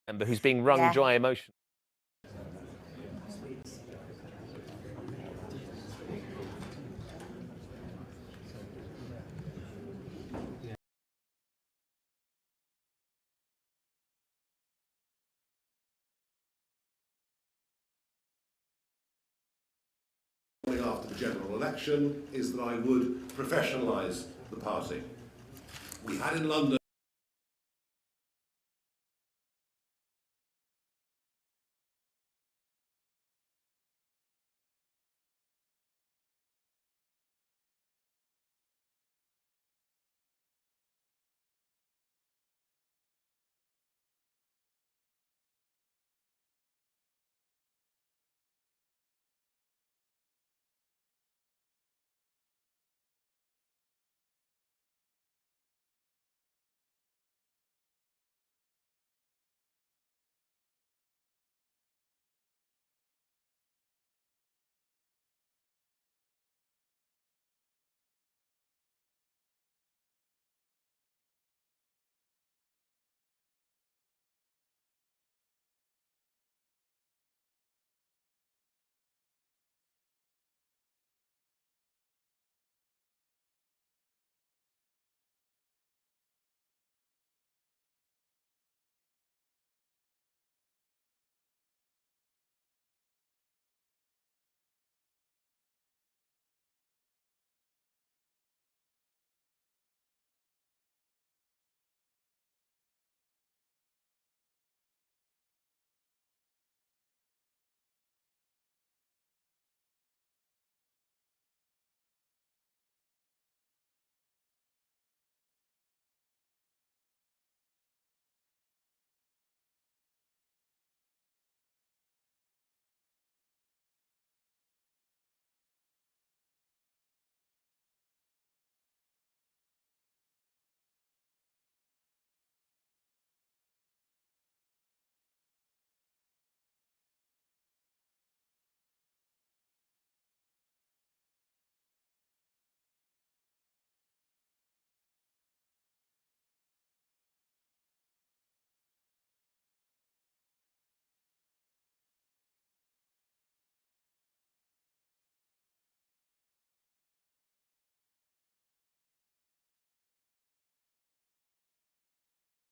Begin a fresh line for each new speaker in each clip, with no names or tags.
member who's being wrung dry emotionally.
After the general election is that I would professionalise the party. We had in London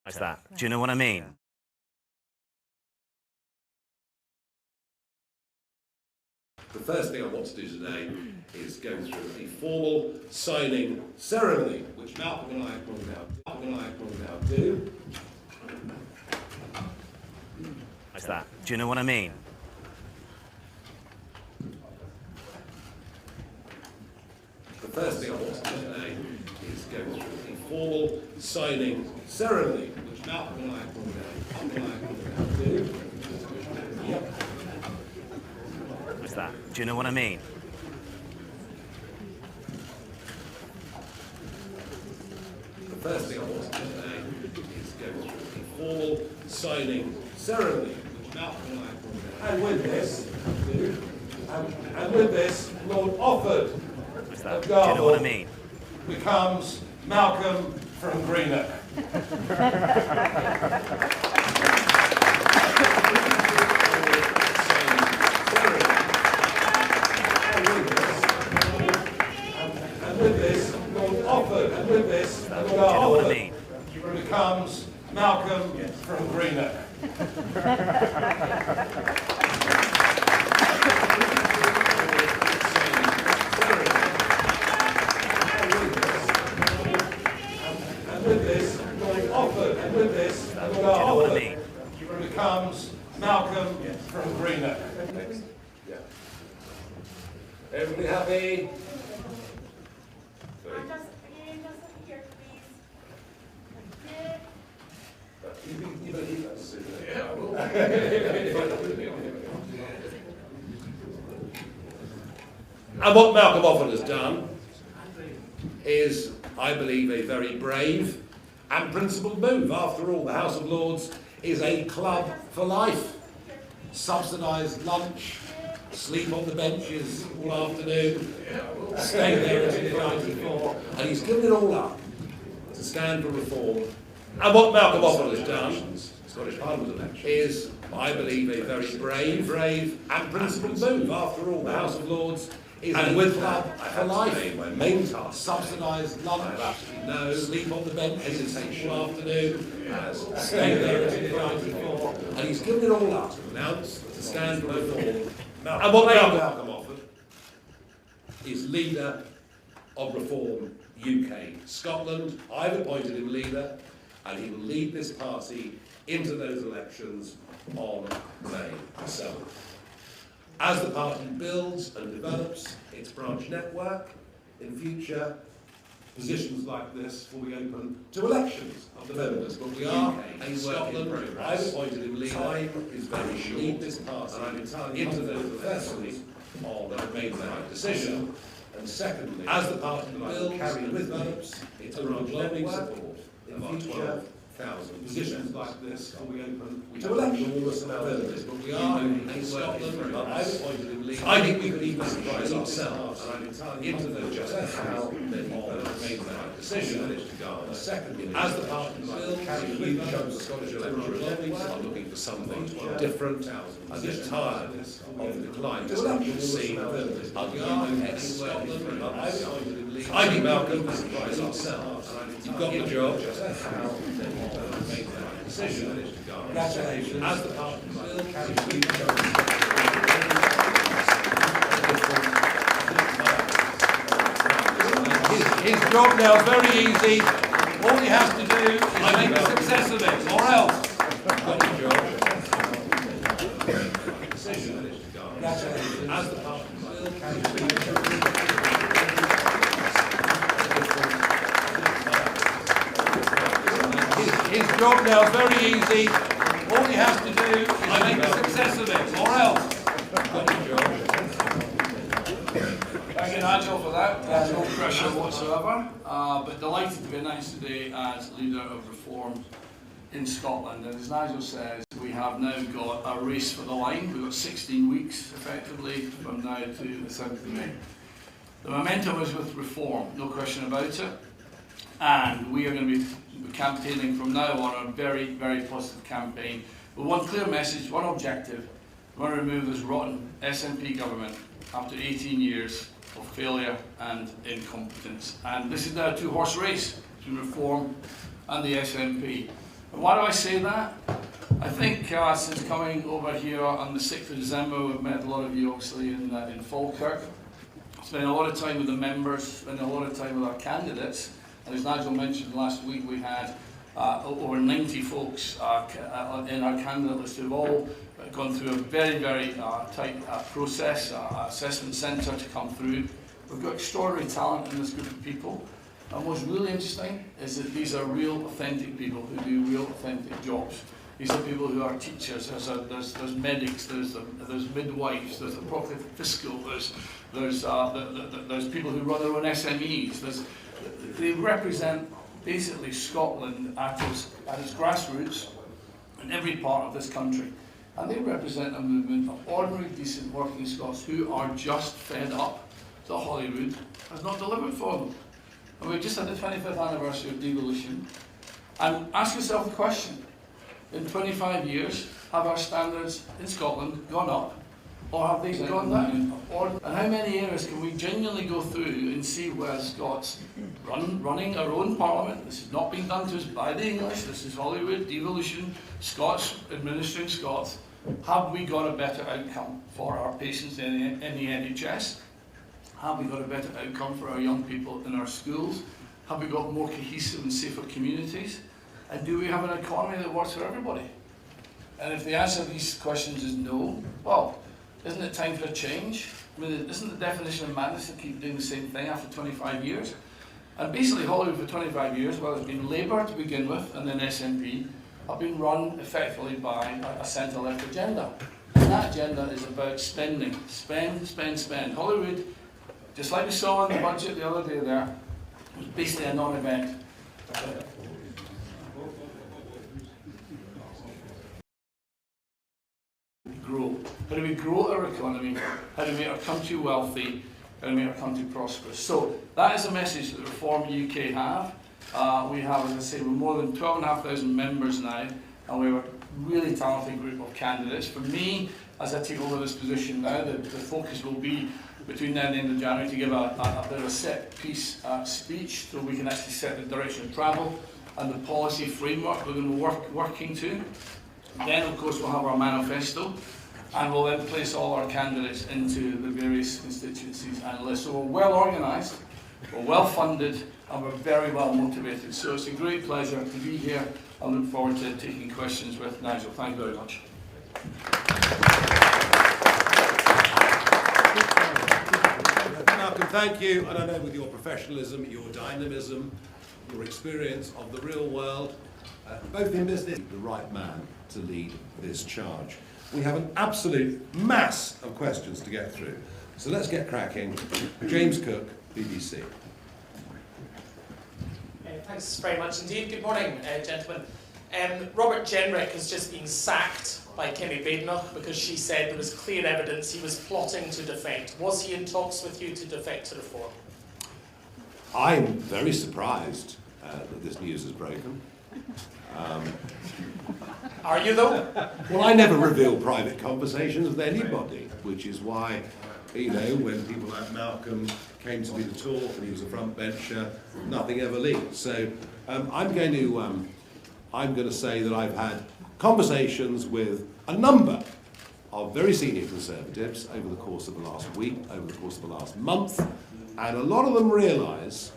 How's that?
Do you know what I mean?
the first thing I want to do today is go through a formal signing ceremony, which Malcolm and I will now do.
How's that?
Do you know what I mean?
The first thing I want to do today is go through a formal signing ceremony, which Malcolm and I will now do. Yep.
How's that?
Do you know what I mean?
The first thing I want to do today is go through a formal signing ceremony, which Malcolm and I will now. And with this, Lord Offord of
Do you know what I
Garble
mean?
becomes Malcolm from Greenock. And with this, Lord Offord,
Do you know what I mean?
becomes Malcolm from Greenock. And with this, Lord Offord,
Do you know what I mean?
becomes Malcolm from Greenock. Yeah. Everybody happy? And what Malcolm Offord has done is, I believe, a very brave and principled move. After all, the House of Lords is a club for life. Subsidised lunch, sleep on the benches all afternoon, stay there until 94, and he's given it all up to stand for reform. And what Malcolm Offord has done Scottish Parliament election is, I believe, a very brave and principled move. After all, the House of Lords is a club for life. My main task: subsidised lunch, no sleep on the bench, hesitation all afternoon, stay there until 94, and he's given it all up to announce to stand for reform. And what Malcolm offered is leader of Reform UK Scotland. I've appointed him leader, and he will lead this party into those elections on May 7th. As the party builds and develops its branch network, in future, positions like this will be open to elections of the members. But we are a Scotland. I've appointed him leader. Time is very short. Lead this party and I'm entirely into those elections on that made the right decision. And secondly, as the party builds and develops its branch network, in future, positions like this will be open to elections of members. But we are a Scotland. I've appointed him leader. I think we could even surprise ourselves into those just how many made the right decision. And secondly, as the party builds, we've chosen the Scottish electorate are looking for something different and they're tired of the decline. Just like you've seen, we are a Scotland. I've appointed him leader. I think Malcolm can surprise ourselves. You've got the job. Just how made the right decision. Congratulations. As the party builds, we've chosen his job now is very easy. All he has to do is make a success of it, or else. As the party his job now is very easy. All he has to do is make a success of it, or else.
Thank you, Nigel, for that. There's no pressure whatsoever, but delighted to be announced today as leader of Reform in Scotland. And as Nigel says, we have now got a race for the line. We've got 16 weeks, effectively, from now to the 7th of May. The momentum is with Reform, no question about it. And we are going to be campaigning from now on a very, very positive campaign with one clear message, one objective. We want to remove this rotten SNP government after 18 years of failure and incompetence. And this is now a two-horse race between Reform and the SNP. And why do I say that? I think since coming over here on the 6th of December, we've met a lot of you obviously in Falkirk. Spent a lot of time with the members, spent a lot of time with our candidates. And as Nigel mentioned last week, we had over 90 folks in our candidate list who've all gone through a very, very tight process, assessment centre to come through. We've got extraordinary talent in this group of people. And what's really interesting is that these are real, authentic people who do real, authentic jobs. These are people who are teachers, there's medics, there's midwives, there's the property fiscal, there's people who run their own SMEs. They represent basically Scotland at its grassroots in every part of this country. And they represent a movement of ordinary, decent working Scots who are just fed up that Holyrood has not delivered for them. And we've just had the 25th anniversary of devolution. And ask yourself the question, in 25 years, have our standards in Scotland gone up, or have they gone down? And how many areas can we genuinely go through and see where Scots running our own parliament? This is not being done to us by the English, this is Holyrood, devolution, Scots administering Scots. Have we got a better outcome for our patients in the NHS? Have we got a better outcome for our young people in our schools? Have we got more cohesive and safer communities? And do we have an economy that works for everybody? And if the answer to these questions is no, well, isn't it time for a change? I mean, isn't the definition of madness to keep doing the same thing after 25 years? And basically Holyrood for 25 years, well, it's been Labour to begin with, and then SNP, have been run effectively by a centre-left agenda. And that agenda is about spending. Spend, spend, spend. Holyrood, just like we saw in the budget the other day there, was basically a non-event. Grow. How do we grow our economy? How do we make our country wealthy? How do we make our country prosperous? So that is a message that Reform UK have. We have, as I say, we're more than 12,500 members now, and we have a really talented group of candidates. For me, as I take over this position now, the focus will be between now and the end of January to give a bit of a set-piece speech so we can actually set the direction of travel and the policy framework we're going to be working to. Then, of course, we'll have our manifesto, and we'll then place all our candidates into the various constituencies and lists. So we're well organised, we're well funded, and we're very well motivated. So it's a great pleasure to be here. I look forward to taking questions with Nigel. Thank you very much.
Malcolm, thank you. And I know with your professionalism, your dynamism, your experience of the real world, both in business, the right man to lead this charge. We have an absolute mass of questions to get through. So let's get cracking. James Cook, BBC.
Thanks very much indeed. Good morning, gentlemen. Robert Jenrick has just been sacked by Kemi Badenoch because she said there was clear evidence he was plotting to defect. Was he in talks with you to defect to reform?
I'm very surprised that this news is broken.
Are you though?
Well, I never reveal private conversations with anybody, which is why, you know, when people like Malcolm came to me to talk and he was a front bencher, nothing ever leaked. So I'm going to say that I've had conversations with a number of very senior Conservatives over the course of the last week, over the course of the last month, and a lot of them realise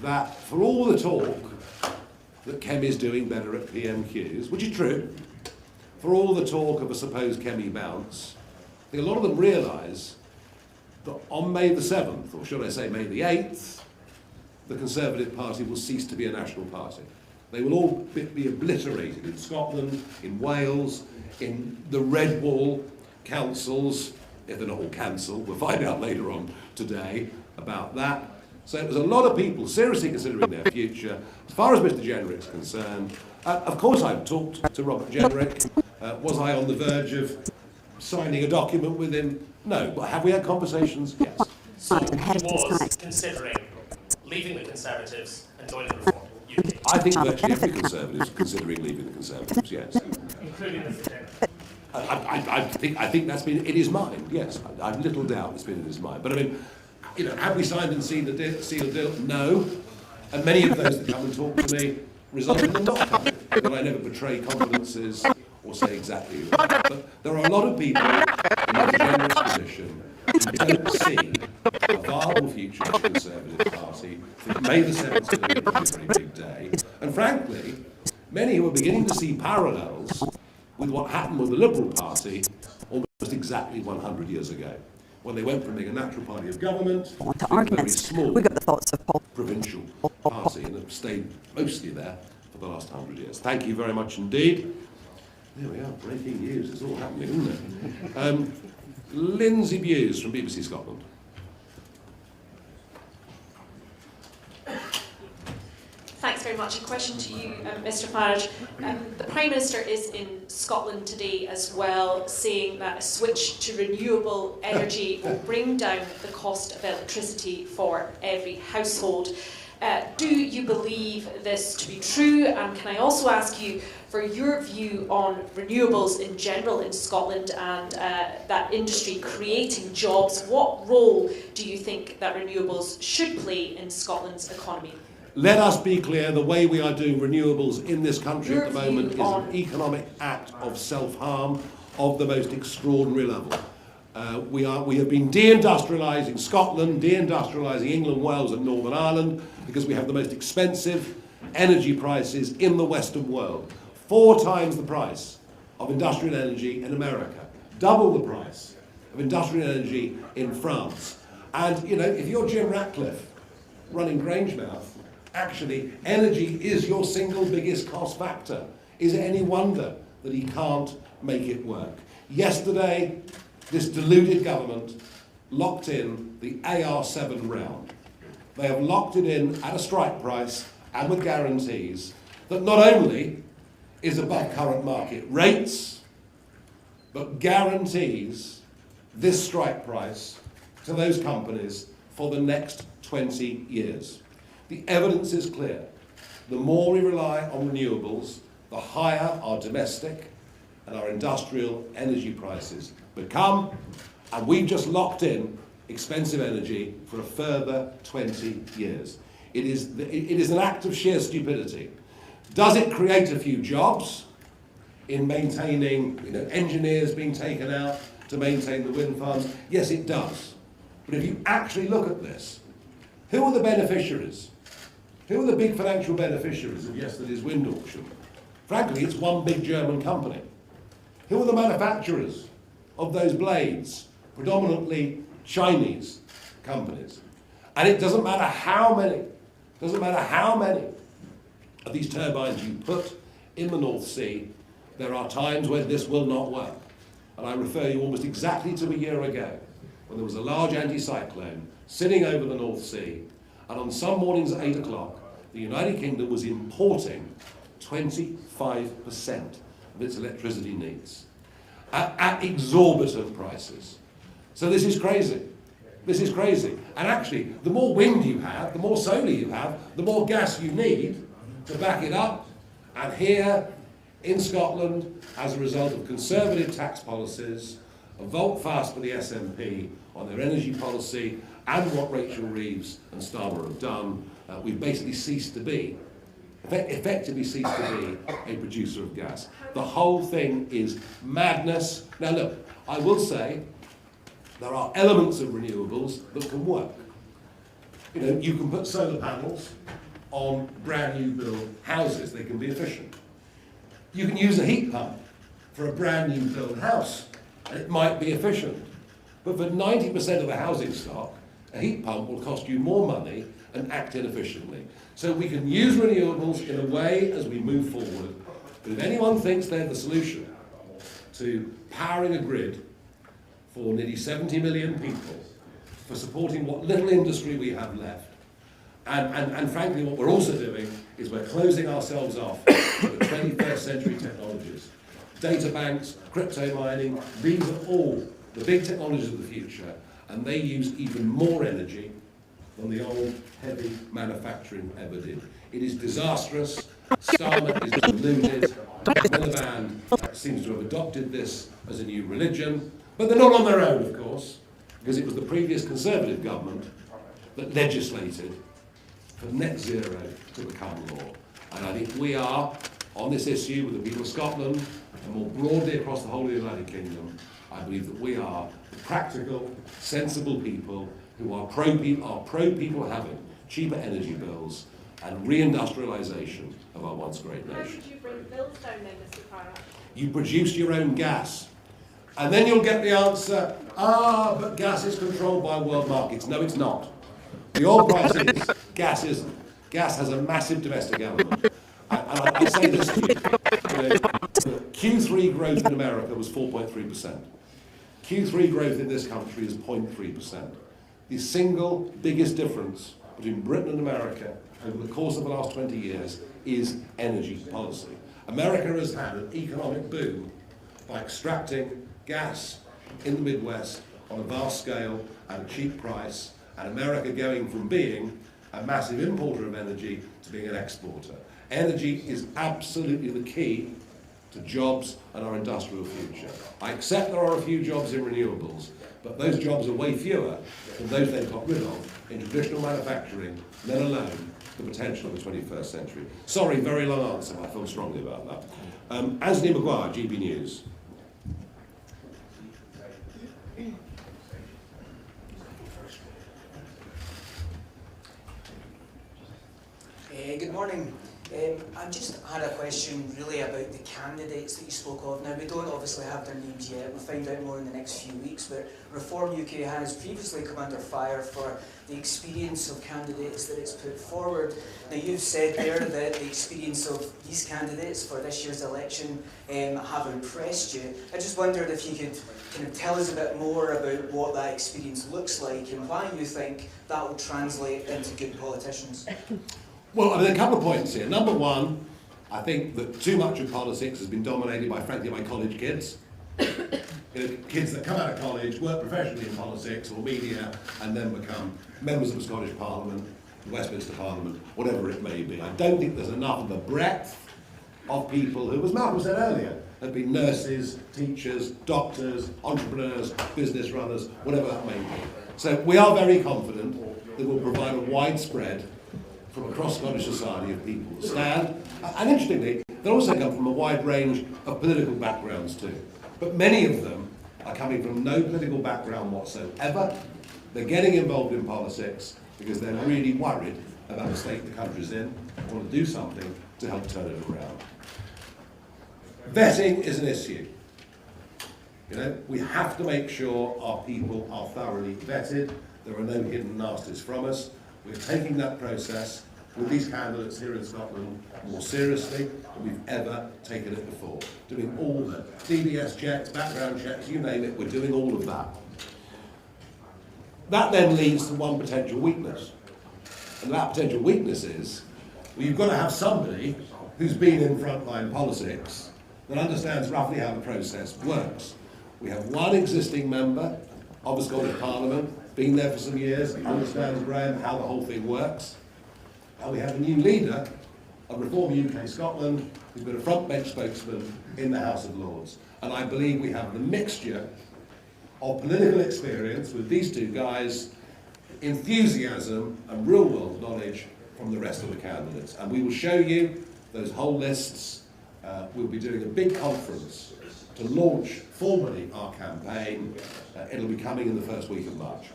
that for all the talk that Kemi's doing better at PMQs, which is true, for all the talk of a supposed Kemi bounce, I think a lot of them realise that on May the 7th, or should I say May the 8th, the Conservative Party will cease to be a national party. They will all be obliterated in Scotland, in Wales, in the Red Wall councils, if they're not all cancelled. We'll find out later on today about that. So there's a lot of people seriously considering their future. As far as Mr. Jenrick's concerned, of course I've talked to Robert Jenrick. Was I on the verge of signing a document with him? No. But have we had conversations? Yes.
So he was considering leaving the Conservatives and joining Reform UK?
I think virtually every Conservative is considering leaving the Conservatives, yes.
Including Mr. Jenrick?
I think that's been in his mind, yes. I've little doubt it's been in his mind. But I mean, you know, have we signed and sealed the deal? No. And many of those that come and talk to me result in them not coming. That I never betray confidences or say exactly who I am. But there are a lot of people in the generous position who don't see a viable future for the Conservative Party. May the 7th is going to be a very big day. And frankly, many who are beginning to see parallels with what happened with the Liberal Party almost exactly 100 years ago, when they went from being a natural party of government to a very small provincial party and have stayed mostly there for the last 100 years. Thank you very much indeed. There we are, breaking news. It's all happening, isn't it? Lindsay Bewes from BBC Scotland.
Thanks very much. A question to you, Mr. Farage. The Prime Minister is in Scotland today as well, saying that a switch to renewable energy will bring down the cost of electricity for every household. Do you believe this to be true? And can I also ask you for your view on renewables in general in Scotland and that industry creating jobs? What role do you think that renewables should play in Scotland's economy?
Let us be clear, the way we are doing renewables in this country at the moment is an economic act of self-harm of the most extraordinary level. We have been deindustrialising Scotland, deindustrialising England, Wales and Northern Ireland because we have the most expensive energy prices in the Western world. 4 times the price of industrial energy in America, double the price of industrial energy in France. And, you know, if you're Jim Ratcliffe running Grangemouth, actually, energy is your single biggest cost factor. Is it any wonder that he can't make it work? Yesterday, this deluded government locked in the AR7 round. They have locked it in at a strike price and with guarantees that not only is above current market rates, but guarantees this strike price to those companies for the next 20 years. The evidence is clear. The more we rely on renewables, the higher our domestic and our industrial energy prices become, and we've just locked in expensive energy for a further 20 years. It is an act of sheer stupidity. Does it create a few jobs in maintaining, engineers being taken out to maintain the wind farms? Yes, it does. But if you actually look at this, who are the beneficiaries? Who are the big financial beneficiaries of yesterday's wind auction? Frankly, it's one big German company. Who are the manufacturers of those blades? Predominantly Chinese companies. And it doesn't matter how many of these turbines you put in the North Sea, there are times when this will not work. And I refer you almost exactly to a year ago, when there was a large anticyclone sitting over the North Sea, and on some mornings at 8 o'clock, the United Kingdom was importing 25% of its electricity needs at exorbitant prices. So this is crazy. This is crazy. And actually, the more wind you have, the more solar you have, the more gas you need to back it up. And here in Scotland, as a result of conservative tax policies, a volte-face for the SNP on their energy policy and what Rachel Reeves and Starmer have done, we've basically ceased to be, effectively ceased to be a producer of gas. The whole thing is madness. Now look, I will say there are elements of renewables that can work. You can put solar panels on brand new build houses, they can be efficient. You can use a heat pump for a brand new build house, and it might be efficient. But for 90% of the housing stock, a heat pump will cost you more money and act inefficiently. So we can use renewables in a way as we move forward. But if anyone thinks they're the solution to powering a grid for nearly 70 million people, for supporting what little industry we have left, and frankly what we're also doing is we're closing ourselves off to the 21st century technologies. Data banks, crypto mining, these are all the big technologies of the future, and they use even more energy than the old heavy manufacturing ever did. It is disastrous. Starmer is deluded. Miliband seems to have adopted this as a new religion, but they're not on their own, of course, because it was the previous Conservative government that legislated for net zero to become law. And I think we are, on this issue with the people of Scotland, and more broadly across the whole of the United Kingdom, I believe that we are the practical, sensible people who are pro-people having cheaper energy bills and reindustrialisation of our once great nation.
How would you bring bills down then, Mr. Farage?
You produce your own gas. And then you'll get the answer, but gas is controlled by world markets. No, it's not. The oil price is, gas isn't. Gas has a massive domestic element. And I say this to you, Q3 growth in America was 4.3%. Q3 growth in this country is 0.3%. The single biggest difference between Britain and America over the course of the last 20 years is energy policy. America has had an economic boom by extracting gas in the Midwest on a vast scale at a cheap price, and America going from being a massive importer of energy to being an exporter. Energy is absolutely the key to jobs and our industrial future. I accept there are a few jobs in renewables, but those jobs are way fewer than those they've got rid of in traditional manufacturing, let alone the potential of the 21st century. Sorry, very long answer, but I feel strongly about that. Anthony Maguire, GB News.
Good morning. I just had a question really about the candidates that you spoke of. Now, we don't obviously have their names yet. We'll find out more in the next few weeks, but Reform UK has previously come under fire for the experience of candidates that it's put forward. Now, you've said there that the experience of these candidates for this year's election have impressed you. I just wondered if you could kind of tell us a bit more about what that experience looks like and why you think that will translate into good politicians.
Well, I mean, a couple of points here. Number one, I think that too much of politics has been dominated by, frankly, my college kids. Kids that come out of college, work professionally in politics or media, and then become members of the Scottish Parliament, the Westminster Parliament, whatever it may be. I don't think there's enough of the breadth of people who, as Malcolm said earlier, have been nurses, teachers, doctors, entrepreneurs, business runners, whatever that may be. So we are very confident that we'll provide a widespread from across Scottish society of people that stand. And interestingly, they also come from a wide range of political backgrounds too. But many of them are coming from no political background whatsoever. They're getting involved in politics because they're really worried about the state the country's in, want to do something to help turn it around. Vetting is an issue. You know, we have to make sure our people are thoroughly vetted. There are no hidden nasties from us. We're taking that process with these candidates here in Scotland more seriously than we've ever taken it before. Doing all the DBS checks, background checks, you name it, we're doing all of that. That then leads to one potential weakness. And that potential weakness is, well, you've got to have somebody who's been in frontline politics that understands roughly how the process works. We have one existing member of the Scottish Parliament, been there for some years, understands around how the whole thing works. And we have a new leader of Reform UK Scotland, who's been a front bench spokesman in the House of Lords. And I believe we have the mixture of political experience with these two guys, enthusiasm and real world knowledge from the rest of the candidates. And we will show you those whole lists. We'll be doing a big conference to launch formally our campaign. It'll be coming in the first week of March.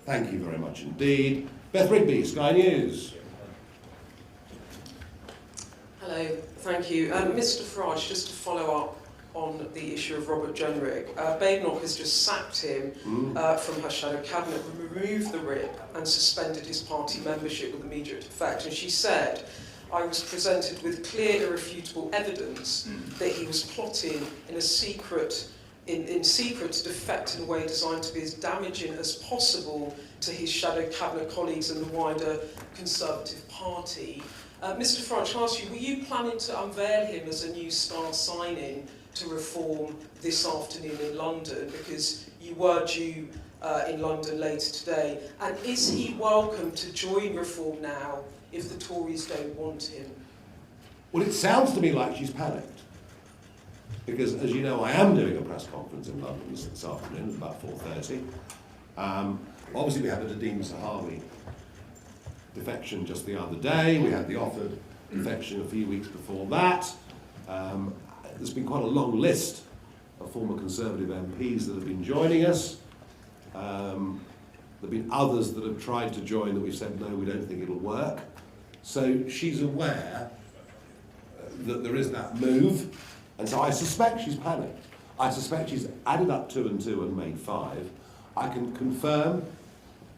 Thank you very much indeed. Beth Rigby, Sky News.
Hello, thank you. Mr Farage, just to follow up on the issue of Robert Jenrick, Badenoch has just sacked him from her shadow cabinet, removed the whip and suspended his party membership with immediate effect. And she said, I was presented with clear, irrefutable evidence that he was plotting in secret to defect in a way designed to be as damaging as possible to his shadow cabinet colleagues and the wider Conservative Party. Mr Farage, can I ask you, were you planning to unveil him as a new star signing to Reform this afternoon in London? Because you were due in London later today. And is he welcome to join Reform now if the Tories don't want him?
Well, it sounds to me like she's panicked. Because, as you know, I am doing a press conference in London this afternoon, it's about 4:30. Obviously, we had the Nadeem Zahawi defection just the other day. We had the offered defection a few weeks before that. There's been quite a long list of former Conservative MPs that have been joining us. There have been others that have tried to join that we've said, no, we don't think it'll work. So she's aware that there is that move. And so I suspect she's panicked. I suspect she's added up 2 and 2 and made 5. I can confirm,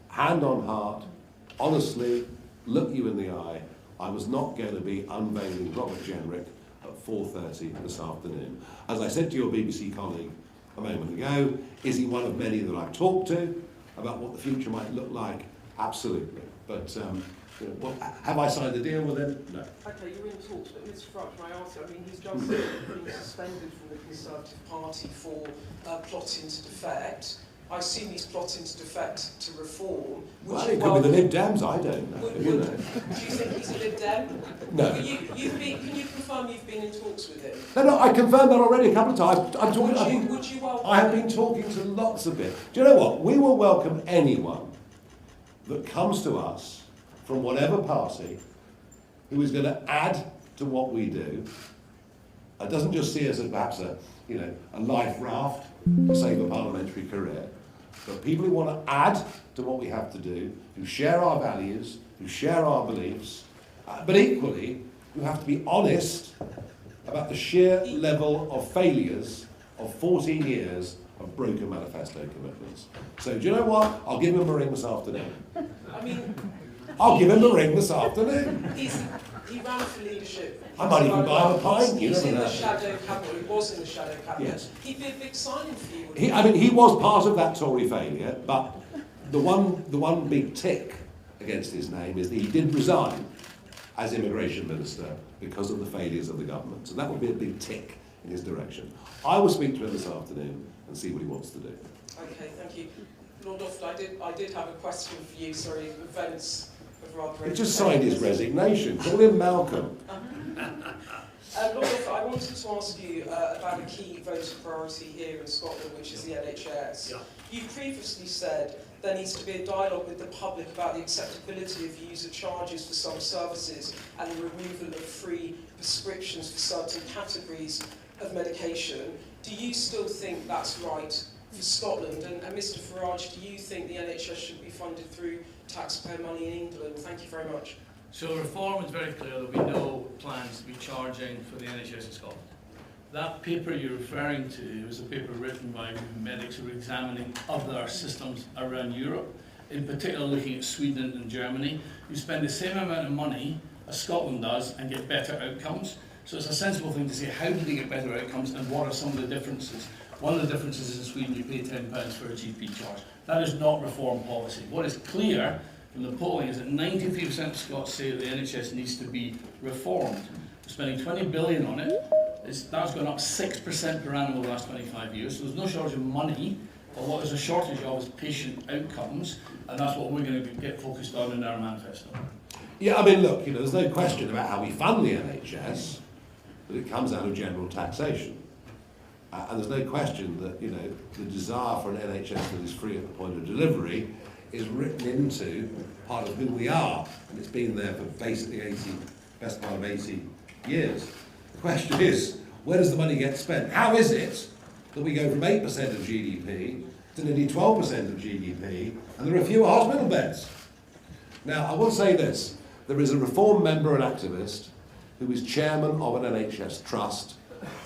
hand on heart, honestly, look you in the eye, I was not going to be unveiling Robert Jenrick at 4:30 this afternoon. As I said to your BBC colleague a moment ago, is he one of many that I've talked to about what the future might look like? Absolutely. But well, have I signed a deal with him? No.
Okay, you're in talks, but Mr Farage, may I ask you, I mean, he's just been suspended from the Conservative Party for plotting to defect. I assume he's plotting to defect to Reform.
Well, it could be the Lib Dems, I don't know.
Do you think he's a Lib Dem?
No.
Can you confirm you've been in talks with him?
No, I confirmed that already a couple of times.
Would you welcome
I have been talking to lots of it. Do you know what? We will welcome anyone that comes to us from whatever party who is going to add to what we do. It doesn't just see us as perhaps a life raft to save a parliamentary career, but people who want to add to what we have to do, who share our values, who share our beliefs, but equally who have to be honest about the sheer level of failures of 14 years of broken manifesto commitments. So do you know what? I'll give him a ring this afternoon.
I mean,
I'll give him a ring this afternoon.
He ran for leadership.
I might even buy him a pint.
He's in the shadow cabinet. He was in the shadow cabinet.
Yes.
He'd be a big signing for you.
He was part of that Tory failure, but the one big tick against his name is that he did resign as immigration minister because of the failures of the government. So that would be a big tick in his direction. I will speak to him this afternoon and see what he wants to do.
Okay, thank you. Lord Ufton, I did have a question for you. Sorry, events of rather.
He just signed his resignation. Call him Malcolm.
Lord Lifford, I wanted to ask you about a key voter priority here in Scotland, which is the NHS.
Yeah.
You previously said there needs to be a dialogue with the public about the acceptability of user charges for some services and the removal of free prescriptions for certain categories of medication. Do you still think that's right for Scotland? And Mr Farage, do you think the NHS should be funded through taxpayer money in England? Thank you very much.
So reform is very clear. There'll be no plans to be charging for the NHS in Scotland. That paper you're referring to was a paper written by medics who were examining other systems around Europe, in particular looking at Sweden and Germany, who spend the same amount of money as Scotland does and get better outcomes. So it's a sensible thing to say, how do they get better outcomes and what are some of the differences? One of the differences is in Sweden you pay £10 for a GP charge. That is not reform policy. What is clear from the polling is that 93% of Scots say that the NHS needs to be reformed. We're spending $20 billion on it. That's gone up 6% per annum over the last 25 years. So there's no shortage of money, but what is a shortage of is patient outcomes, and that's what we're going to get focused on in our manifesto.
Yeah, I mean, look, there's no question about how we fund the NHS, but it comes out of general taxation. And there's no question that, the desire for an NHS that is free at the point of delivery is written into part of who we are, and it's been there for basically best part of 80 years. The question is, where does the money get spent? How is it that we go from 8% of GDP to nearly 12% of GDP, and there are fewer hospital beds? Now, I will say this. There is a Reform member and activist who is chairman of an NHS trust,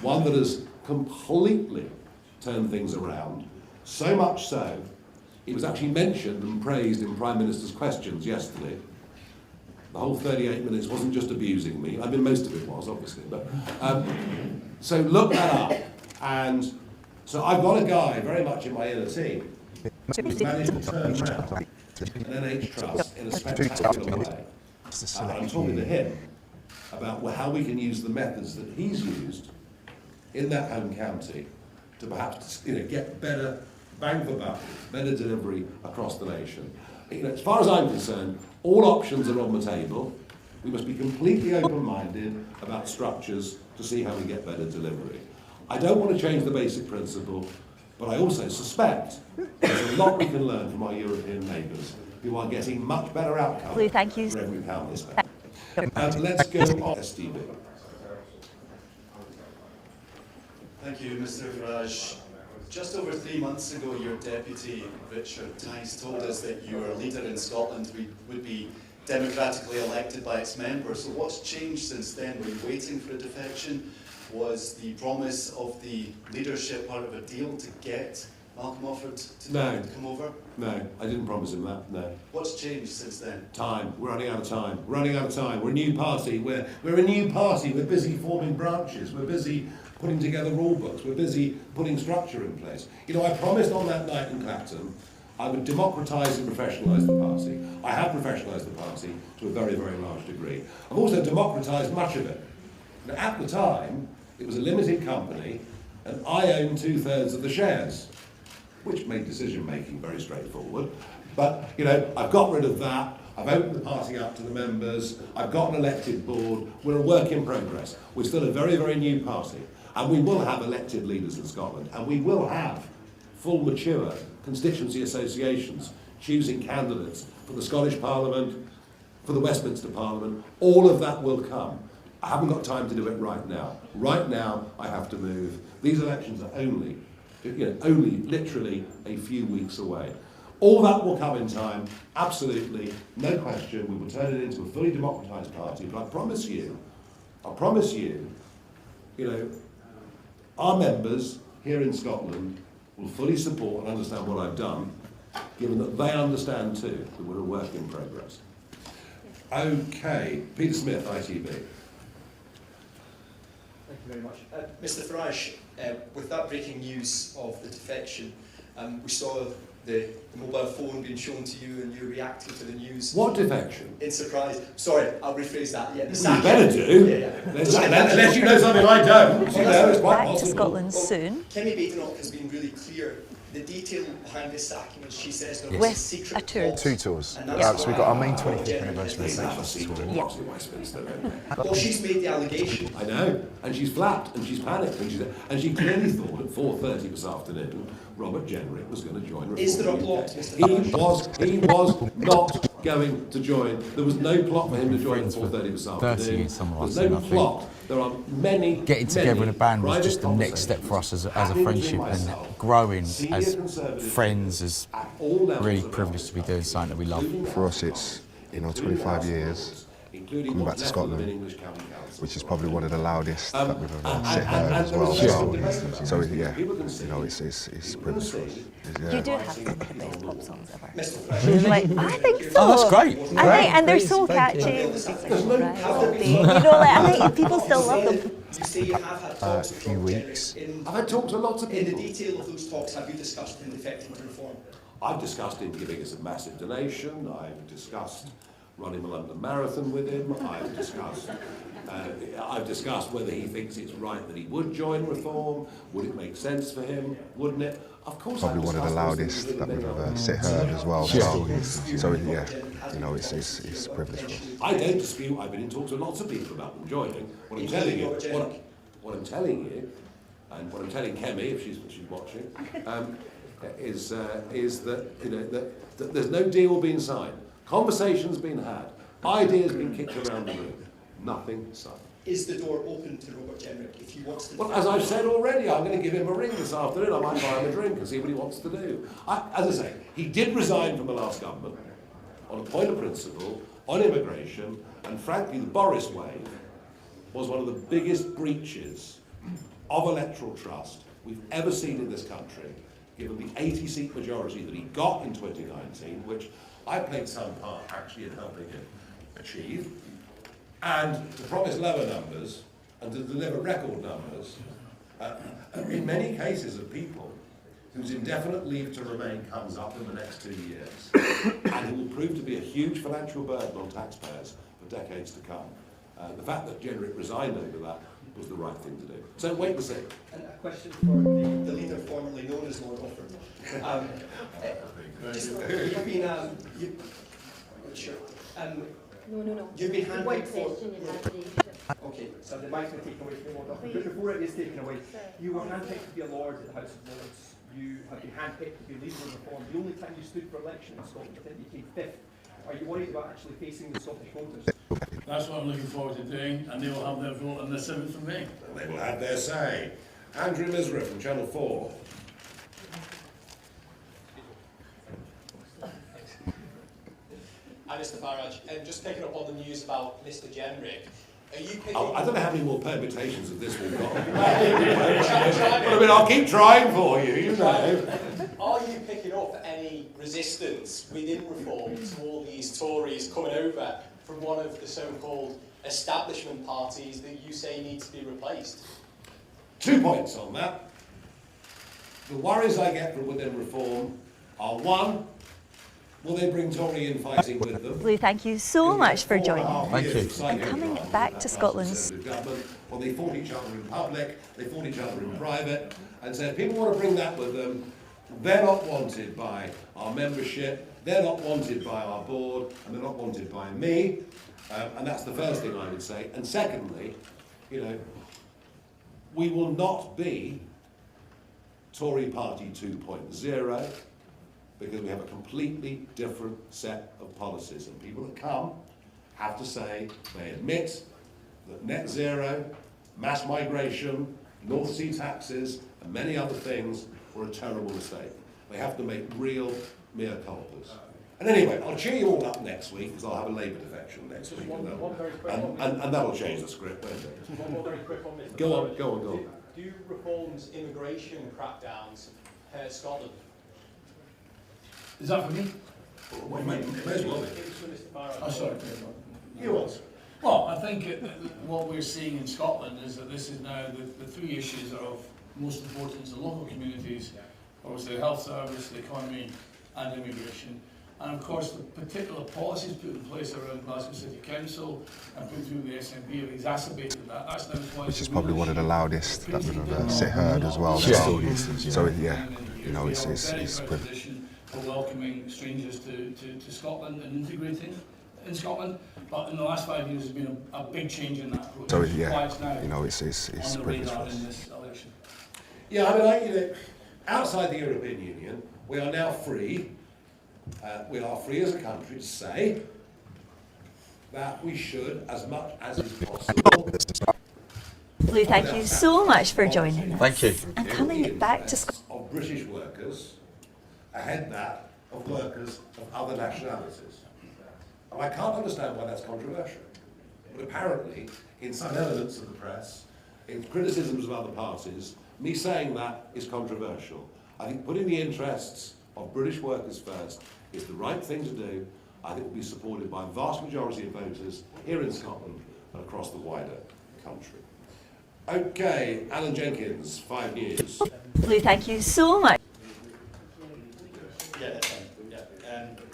one that has completely turned things around, so much so, it was actually mentioned and praised in Prime Minister's questions yesterday. The whole 38 minutes wasn't just abusing me. I mean, most of it was, obviously. But so look that up. And so I've got a guy very much in my inner team who's managed to turn around an NH Trust in a spectacular way. And I'm talking to him about how we can use the methods that he's used in that home county to perhaps get better bang for buck, better delivery across the nation. As far as I'm concerned, all options are on the table. We must be completely open-minded about structures to see how we get better delivery. I don't want to change the basic principle, but I also suspect there's a lot we can learn from our European neighbours who are getting much better outcomes
Thank you.
for every pound they spend. Let's go on STV.
Thank you, Mr Farage. Just over 3 months ago, your deputy, Richard Tice, told us that your leader in Scotland would be democratically elected by its members. So what's changed since then? Were you waiting for a defection? Was the promise of the leadership part of a deal to get Malcolm Offord to come over?
No, I didn't promise him that, no.
What's changed since then?
Time. We're running out of time. We're running out of time. We're a new party. We're a new party. We're busy forming branches. We're busy putting together rule books. We're busy putting structure in place. I promised on that night in Clapton I would democratise and professionalise the party. I have professionalised the party to a very, very large degree. I've also democratised much of it. Now, at the time, it was a limited company, and I owned 2/3 of the shares, which made decision-making very straightforward. But, I've got rid of that. I've opened the party up to the members. I've got an elected board. We're a work in progress. We're still a very, very new party. And we will have elected leaders in Scotland. And we will have full, mature constituency associations choosing candidates for the Scottish Parliament, for the Westminster Parliament. All of that will come. I haven't got time to do it right now. Right now, I have to move. These elections are only literally a few weeks away. All that will come in time, absolutely, no question. We will turn it into a fully democratised party. But I promise you, our members here in Scotland will fully support and understand what I've done, given that they understand too that we're a work in progress. Okay, Peter Smith, ITV.
Thank you very much. Mr Farage, with that breaking news of the defection, we saw the mobile phone being shown to you and you reacting to the news.
What defection?
In surprise. Sorry, I'll rephrase that. Yeah,
well, you better do. Yeah. Unless you know something I don't.
Back to Scotland soon.
Kemi Badenoch has been really clear The detail behind this sacking is she says there was
With
a secret
a tour.
plot.
2 tours.
And that's
So we've
why
got our main
Robert
25th
Jenrick
anniversary
is
reception.
Lots in Westminster, don't they?
Well, she's made the allegation.
I know, and she's flapped, and she's panicked, and she clearly thought at 4:30 this afternoon Robert Jenrick was going to join Reform
Is there a
UK.
plot, Mr. Farage?
He was not going to join. There was no plot for him to join at 4:30 this
30
afternoon.
years, something like
There's no
that, I
plot. There are many.
Getting together in a band was
private
just the next step for us as a
conversations
friendship,
happening
and
between myself,
growing
senior
as
Conservative
friends is
at all levels
really
of
privileged to be doing something that we love.
For us, it's 25 years coming back to Scotland, which is probably one of the loudest that we've ever heard as well. So yeah, it's privileged for us.
You do have some of the best pop songs ever.
Mr. Farage.
Like, I think so.
Oh, that's great.
I think, and they're so catchy. I think people still love them.
You say you have had talks with
few
Robert
weeks.
Jenrick.
I've had talks with lots of
In the
people.
detail of those talks, have you discussed him defecting to reform?
I've discussed him giving us a massive donation. I've discussed running a London Marathon with him. I've discussed whether he thinks it's right that he would join Reform. Would it make sense for him? Wouldn't it? Of course.
Probably one of the loudest that we've ever heard as well. So yeah, it's privileged for us.
I don't dispute. I've been in talks with lots of people about them joining. What I'm telling you, what I'm telling you, and what I'm telling Kemi, if she's watching, is that that there's no deal being signed. Conversations being had. Ideas being kicked around the room. Nothing signed.
Is the door open to Robert Jenrick if he wants to?
Well, as I've said already, I'm going to give him a ring this afternoon. I might buy him a drink and see what he wants to do. As I say, he did resign from the last government on a point of principle, on immigration, and frankly, the Boris wave was one of the biggest breaches of electoral trust we've ever seen in this country, given the 80-seat majority that he got in 2019, which I played some part actually in helping him achieve, and to promise lower numbers and to deliver record numbers, in many cases of people whose indefinite leave to remain comes up in the next 2 years, and it will prove to be a huge financial burden on taxpayers for decades to come. The fact that Jenrick resigned over that was the right thing to do. So wait and see.
And a question for the leader formerly known as Lord Offord. You've been, sure.
No.
You've been handpicked
One
for.
question you had to.
Okay, so the mic's been taken away from Lord Offord. But before it is taken away, you were handpicked to be a Lord at the House of Lords. You have been handpicked to be leader of Reform. The only time you stood for election in Scotland, I think you came 5th. Are you worried about actually facing the Scottish voters?
That's what I'm looking forward to doing, and they will have their vote on the 7th of May.
They will have their say. Andrew Misra from Channel 4.
Hi, Mr. Farage. Just picking up on the news about Mr. Jenrick. Are you picking
I don't know how many more permutations of this we've got. I'll keep trying for you, you know.
Are you picking up any resistance within Reform to all these Tories coming over from one of the so-called establishment parties that you say need to be replaced?
2 points on that. The worries I get from within Reform are, one, will they bring Tory infighting with them?
Lou, thank you so much for joining.
Thank you.
And coming back to Scotland.
Well, they fought each other in public, they fought each other in private, and so if people want to bring that with them, they're not wanted by our membership, they're not wanted by our board, and they're not wanted by me, and that's the first thing I would say. And secondly, we will not be Tory Party 2.0, because we have a completely different set of policies, and people that come have to say they admit that net zero, mass migration, North Sea taxes, and many other things were a terrible mistake. They have to make real mea culpas. And anyway, I'll cheer you all up next week, because I'll have a Labour defection next week, and that'll change the script, won't it?
One more very quick one, Mr.
Go on.
Do Reform's immigration crackdowns hurt Scotland?
Is that for me?
Well, may as well be.
Oh, sorry.
You answer.
Well, I think what we're seeing in Scotland is that this is now the three issues that are of most importance to local communities, obviously the health service, the economy and immigration. And of course, the particular policies put in place around Glasgow City Council and put through the SNP have exacerbated that. That's now twice.
Which is probably one of the loudest that we've ever heard as well. So yeah, you know, it's
tradition for welcoming strangers to Scotland and integrating in Scotland. But in the last 5 years, there's been a big change in that approach.
So yeah, you know, it's privilege for us.
In this election.
Yeah, I mean, you know, outside the European Union, we are now free. We are free as a country to say that we should, as much as is possible.
Lou, thank you so much for joining us.
Thank you.
And coming back to Scotland.
Of British workers ahead that of workers of other nationalities. And I can't understand why that's controversial. But apparently, in some elements of the press, in criticisms of other parties, me saying that is controversial. I think putting the interests of British workers first is the right thing to do. I think will be supported by a vast majority of voters here in Scotland and across the wider country. Okay, Alan Jenkins, 5 News.
Lou, thank you so much.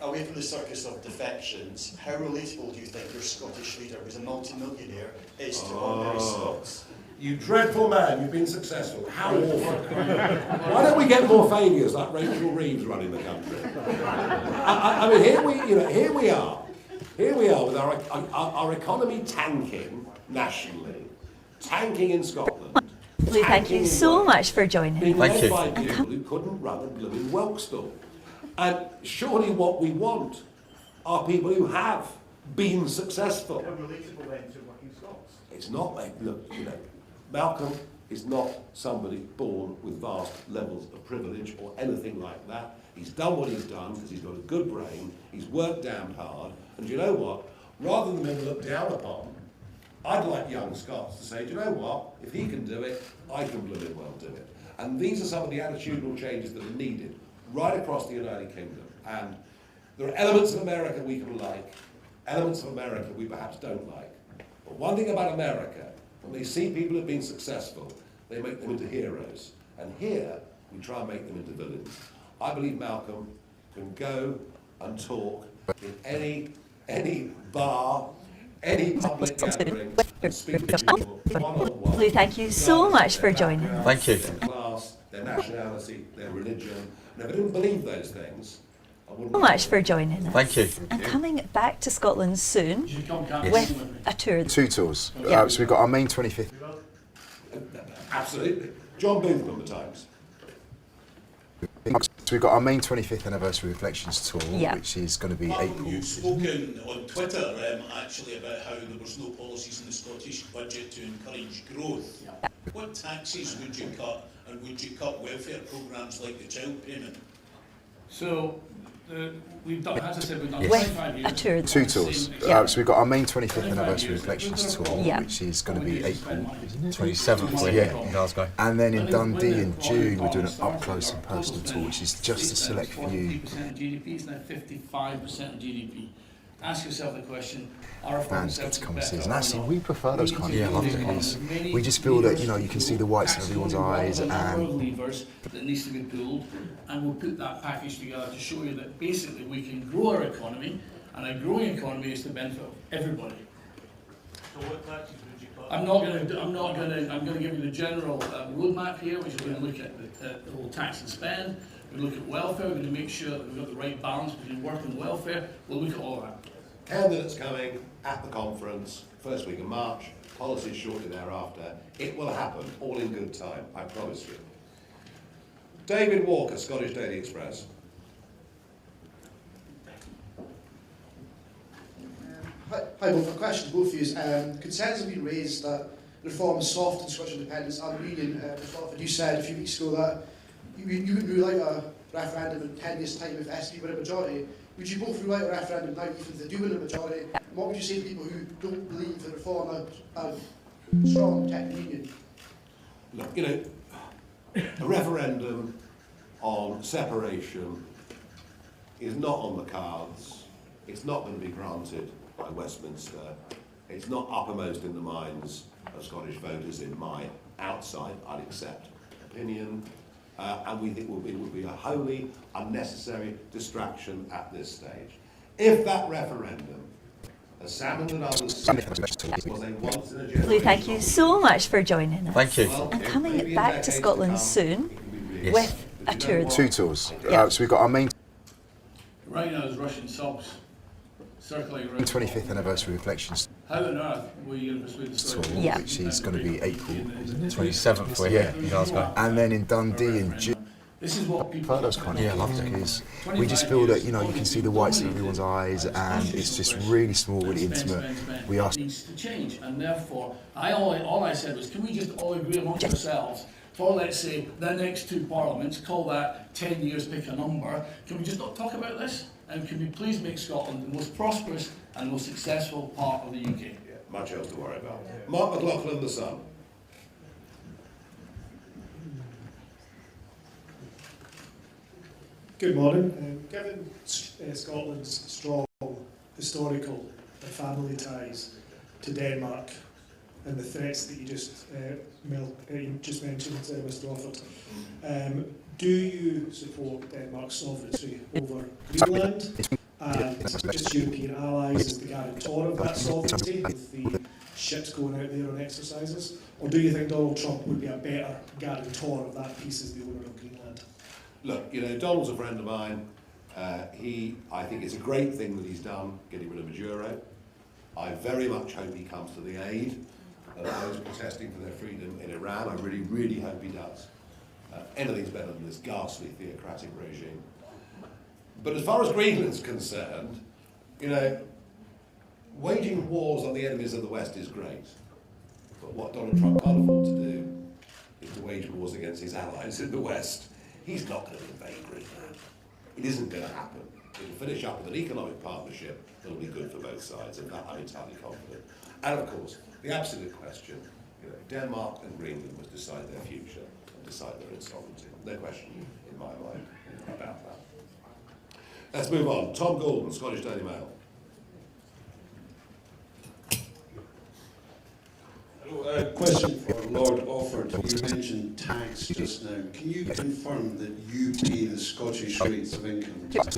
Away from the circus of defections, how relatable do you think your Scottish leader, who's a multi-millionaire, is to ordinary Scots?
You dreadful man, you've been successful. How awful. Why don't we get more failures like Rachel Reeves running the country? I mean, here we are with our economy tanking nationally, tanking in Scotland.
Lou, thank you so much for joining
Being
us.
led by people who couldn't run a blooming Welkstall. And surely what we want are people who have been successful.
How relatable then to working Scots?
It's not, look, you know, Malcolm is not somebody born with vast levels of privilege or anything like that. He's done what he's done because he's got a good brain, he's worked damned hard, and you know what? Rather than being looked down upon, I'd like young Scots to say, do you know what? If he can do it, I can blooming well do it. And these are some of the attitudinal changes that are needed right across the United Kingdom. And there are elements of America we can like, elements of America we perhaps don't like. But one thing about America, when they see people who have been successful, they make them into heroes. And here, we try and make them into villains. I believe Malcolm can go and talk in any bar, any public gathering, and speak to people one-on-one.
Lou, thank you so much for joining us.
Thank you.
Their class, their nationality, their religion. And if I didn't believe those things, I wouldn't.
So much for joining us.
Thank you.
And coming back to Scotland soon with a tour.
2 tours.
Yeah.
So we've got our main 25th.
Absolutely. John Bootham, The Times.
So we've got our main 25th anniversary reflections tour,
Yeah.
which is going to be
Malcolm,
April.
you've spoken on Twitter actually about how there was no policies in the Scottish budget to encourage growth. What taxes would you cut, and would you cut welfare programmes like the child payment?
So, we've done, as I said, we've done
With
25
a
years.
tour.
2 tours.
Yeah.
So we've got our main 25th anniversary reflections tour,
Yeah.
which is going to be April.
27th we're here in Glasgow.
And then in Dundee in June, we're doing an up-close and personal tour, which is just a select few.
40% of GDP is now 55% of GDP. Ask yourself the question, are our
Bands get to come and see us. And actually,
better?
we prefer those kind of
loved it.
things. We just feel that, you know, you can see the whites in everyone's eyes,
There's a number of
and
levers that needs to be pulled, and we'll put that package together to show you that basically we can grow our economy, and a growing economy is the benefit of everybody.
So what taxes would you cut?
I'm going to give you the general roadmap here, which is going to look at the whole tax and spend. We'll look at welfare. We're going to make sure that we've got the right balance between work and welfare. We'll look at all of that.
Candidates coming at the conference, first week of March, policies shortly thereafter. It will happen, all in good time, I promise you. David Walker, Scottish Daily Express.
Hi both, a question to both of you. Concerns have been raised that reform is soft in Scottish independence and the Union. You said a few weeks ago that you would rule out a referendum in 10 years' time if SNP were a majority. Would you both rule out a referendum now, even if they do win a majority? And what would you say to people who don't believe that reform a strong tech union?
Look, you know, a referendum on separation is not on the cards. It's not going to be granted by Westminster. It's not uppermost in the minds of Scottish voters in my outside, I'd accept, opinion. and we think it would be a wholly unnecessary distraction at this stage. If that referendum, as Sam and others said, was a once in a generation...
Lee, thank you so much for joining us.
Thank you.
And coming back to Scotland soon with a tour.
2 tours.
Yeah.
So we've got our main
Right now, there's Russian subs circulating around.
25th anniversary reflections
How on earth were you going to persuade the
tour,
Scottish?
Yeah.
which is going to be April
27th, we're here in Glasgow.
and then in Dundee in June.
This is what people...
Those kind of
Yeah, I loved it.
because we just feel that, you know, you can see the whites in everyone's eyes, and it's just really small, really intimate. We asked
needs to change, and therefore, all I said was, can we just all agree amongst ourselves for, let's say, the next 2 parliaments, call that 10 years, pick a number, can we just not talk about this? And can we please make Scotland the most prosperous and most successful part of the UK?
Yeah, much else to worry about. Mark McLaughlin, The Sun.
Good morning. Given Scotland's strong historical and family ties to Denmark and the threats that you just mentioned, Mr. Offord, do you support Denmark's sovereignty over Greenland and its European allies as the guarantor of that sovereignty with the ships going out there on exercises? Or do you think Donald Trump would be a better guarantor of that piece as the owner of Greenland?
Look, you know, Donald's a friend of mine. I think it's a great thing that he's done, getting rid of Maduro. I very much hope he comes to the aid of those protesting for their freedom in Iran. I really, really hope he does. Anything's better than this ghastly theocratic regime. But as far as Greenland's concerned, you know, waging wars on the enemies of the West is great. But what Donald Trump can't afford to do is to wage wars against his allies in the West. He's not going to invade Greenland. It isn't going to happen. It'll finish up with an economic partnership that'll be good for both sides, and that I'm entirely confident. And of course, the absolute question, you know, Denmark and Greenland must decide their future and decide their own sovereignty. No question in my mind about that. Let's move on. Tom Gordon, Scottish Daily Mail.
Question for Lord Offord. You mentioned tax just now. Can you confirm that you pay the Scottish rates of income?
Yes.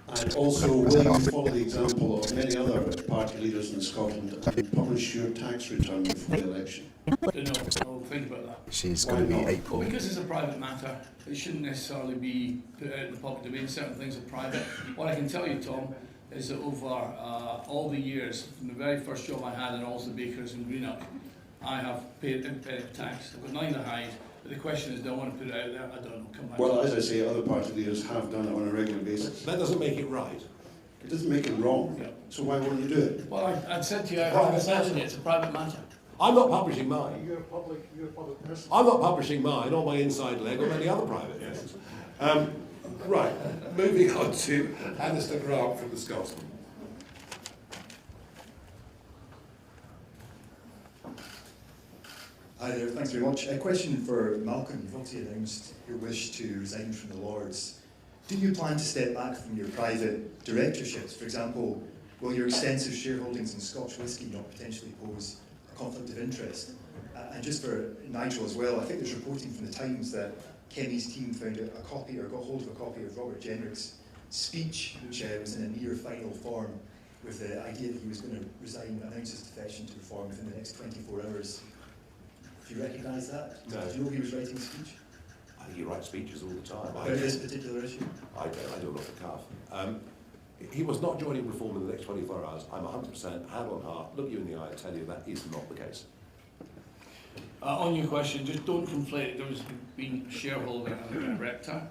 And also, will you follow the example of many other party leaders in Scotland and publish your tax return before the election?
No, I'll think about that.
She's going to be April.
Well, because it's a private matter, it shouldn't necessarily be put out in the public domain. Certain things are private. What I can tell you, Tom, is that over all the years, from the very first job I had in Alston Bakers in Greenock, I have paid independent tax. I've got nothing to hide. But the question is, do I want to put it out there? I don't know. Come back.
Well, as I say, other party leaders have done it on a regular basis.
That doesn't make it right.
It doesn't make it wrong.
Yeah.
So why won't you do it?
Well, I said to you, it's a private matter.
I'm not publishing mine.
You're a public person.
I'm not publishing mine or my inside leg or many other private things. Right, moving on to Alistair Grant from the Scotsman.
Hi there, thanks very much. A question for Malcolm. You've obviously announced your wish to resign from the Lords. Do you plan to step back from your private directorships? For example, will your extensive shareholdings in Scotch whisky not potentially pose a conflict of interest? And just for Nigel as well, I think there's reporting from the Times that Kenny's team found a copy or got hold of a copy of Robert Jenrick's speech, which was in a near final form, with the idea that he was going to resign, announce his defection to reform within the next 24 hours. Do you recognise that?
No.
Do you know he was writing a speech?
I think he writes speeches all the time.
About this particular issue?
I do it off the cuff. He was not joining Reform in the next 24 hours. I'm 100% hand on heart, look you in the eye and tell you that is not the case.
On your question, just don't conflate. There was being a shareholder and a director.